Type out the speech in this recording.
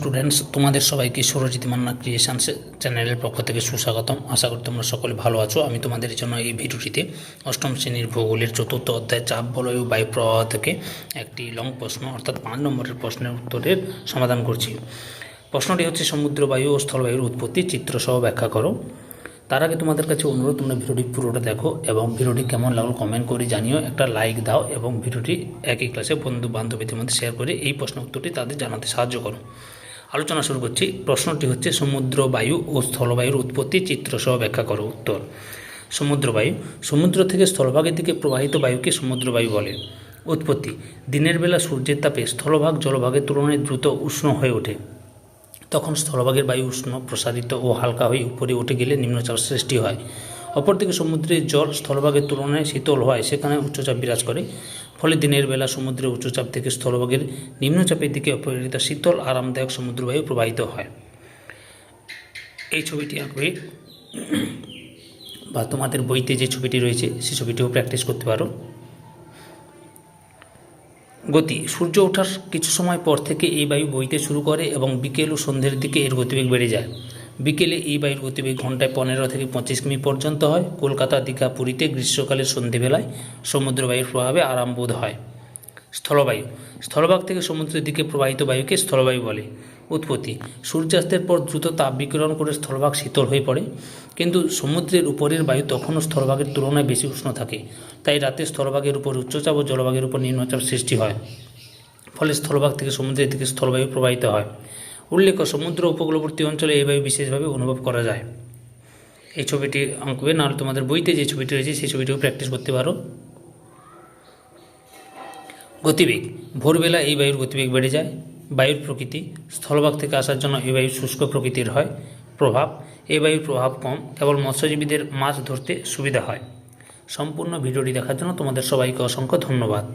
Students, তোমাদের সবাইকে Surajit Manna creations চ্যানেলের পক্ষ থেকে সুস্বাগতম। আশা করি তোমরা সকলে ভালো আছো। আমি তোমাদের জন্য এই ভিডিওটিতে অষ্টম শ্রেণীর ভূগোলের চতুর্থ অধ্যায় চাপ বলয় ও বায়ু প্রবাহ থেকে একটি লং প্রশ্ন অর্থাৎ 5 নম্বরের প্রশ্নের উত্তরের সমাধান করছি। প্রশ্নটি হচ্ছে সমুদ্র বায়ু ও স্থলবায়ুর উৎপত্তি চিত্রসহ ব্যাখ্যা করো। তার আগে তোমাদের কাছে অনুরোধ, তোমরা ভিডিওটি পুরোটা দেখো এবং ভিডিওটি কেমন লাগলো কমেন্ট করে জানিও, একটা লাইক দাও এবং ভিডিওটি একই ক্লাসে বন্ধু বান্ধবীদের মধ্যে শেয়ার করে এই প্রশ্ন উত্তরটি তাদের জানাতে সাহায্য করো। আলোচনা শুরু করছি। প্রশ্নটি হচ্ছে সমুদ্র বায়ু ও স্থলবায়ুর উৎপত্তি চিত্রসহ ব্যাখ্যা করো। উত্তর: সমুদ্র বায়ু সমুদ্র থেকে স্থলভাগের দিকে প্রবাহিত বায়ুকে সমুদ্র বায়ু বলে। উৎপত্তি: দিনের বেলা সূর্যের তাপে স্থলভাগ জলভাগের তুলনায় দ্রুত উষ্ণ হয়ে ওঠে। তখন স্থলভাগের বায়ু উষ্ণ প্রসারিত ও হালকা হয়ে উপরে উঠে গেলে নিম্নচাপ সৃষ্টি হয়। অপরদিকে সমুদ্রের জল স্থলভাগের তুলনায় শীতল হয়, সেখানে উচ্চচাপ বিরাজ করে। ফলে দিনের বেলা সমুদ্রের উচ্চচাপ থেকে স্থলভাগের নিম্নচাপের দিকে অপেক্ষাকৃত শীতল আরামদায়ক সমুদ্রবায়ু প্রবাহিত হয়। এই ছবিটি আঁকবে বা তোমাদের বইতে যে ছবিটি রয়েছে সেই ছবিটিও প্র্যাকটিস করতে পারো। গতি: সূর্য ওঠার কিছু সময় পর থেকে এই বায়ু বইতে শুরু করে এবং বিকেল ও সন্ধ্যের দিকে এর গতিবেগ বেড়ে যায়। বিকেলে এই বায়ুর গতিবেগ ঘন্টায় 15 থেকে 25 কিমি পর্যন্ত হয়। কলকাতা, দীঘা, পুরীতে গ্রীষ্মকালের সন্ধ্যেবেলায় সমুদ্র বায়ুর প্রভাবে আরাম বোধ হয়। স্থলবায়ু: স্থলভাগ থেকে সমুদ্রের দিকে প্রবাহিত বায়ুকে স্থলবায়ু বলে। উৎপত্তি: সূর্যাস্তের পর দ্রুত তাপ বিকিরণ করে স্থলভাগ শীতল হয়ে পড়ে, কিন্তু সমুদ্রের উপরের বায়ু তখনও স্থলভাগের তুলনায় বেশি উষ্ণ থাকে। তাই রাতে স্থলভাগের উপর উচ্চচাপ ও জলভাগের উপর নিম্নচাপ সৃষ্টি হয়। ফলে স্থলভাগ থেকে সমুদ্রের দিকে স্থলবায়ু প্রবাহিত হয়। উল্লেখ্য, সমুদ্র উপকূলবর্তী অঞ্চলে এই বায়ু বিশেষভাবে অনুভব করা যায়। এই ছবিটি আঁকবে, নাহলে তোমাদের বইতে যে ছবিটি রয়েছে সেই ছবিটিও প্র্যাকটিস করতে পারো। গতিবেগ: ভোরবেলা এই বায়ুর গতিবেগ বেড়ে যায়। বায়ুর প্রকৃতি: স্থলভাগ থেকে আসার জন্য এই বায়ু শুষ্ক প্রকৃতির হয়। প্রভাব: এই বায়ুর প্রভাব কম, কেবল মৎস্যজীবীদের মাছ ধরতে সুবিধা হয়। সম্পূর্ণ ভিডিওটি দেখার জন্য তোমাদের সবাইকে অসংখ্য ধন্যবাদ।